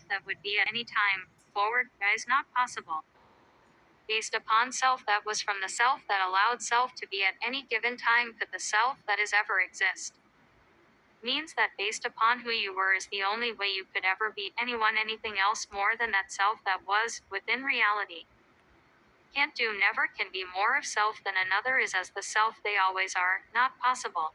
that would be at any time forward is not possible. Based upon self that was from the self that allowed self to be at any given time could the self that is ever exist. Means that based upon who you were is the only way you could ever be anyone anything else more than that self that was, within reality. Can't do never can be more of self than another is as the self they always are, not possible.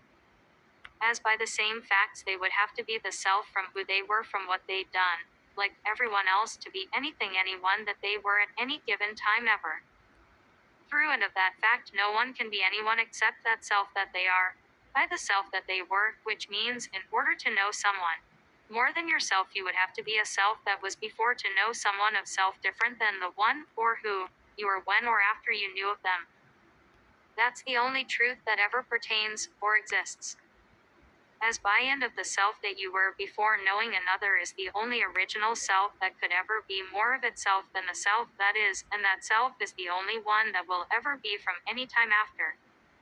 As by the same facts they would have to be the self from who they were from what they'd done, like everyone else to be anything anyone that they were at any given time ever. Through and of that fact no one can be anyone except that self that they are, by the self that they were, which means, in order to know someone more than yourself you would have to be a self that was before to know someone of self different than the one, or who, you were when or after you knew of them. That's the only truth that ever pertains, or exists. As by and of the self that you were before knowing another is the only original self that could ever be more of itself than the self that is, and that self is the only one that will ever be from any time after.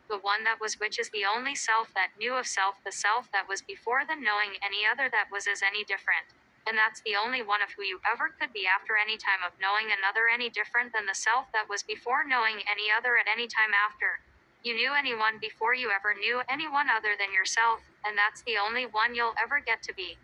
The one that was which is the only self that knew of self, the self that was before the knowing any other that was as any different. And that's the only one of who you ever could be after any time of knowing another any different than the self that was before knowing any other at any time after. You knew anyone before you ever knew anyone other than yourself, and that's the only one you'll ever get to be.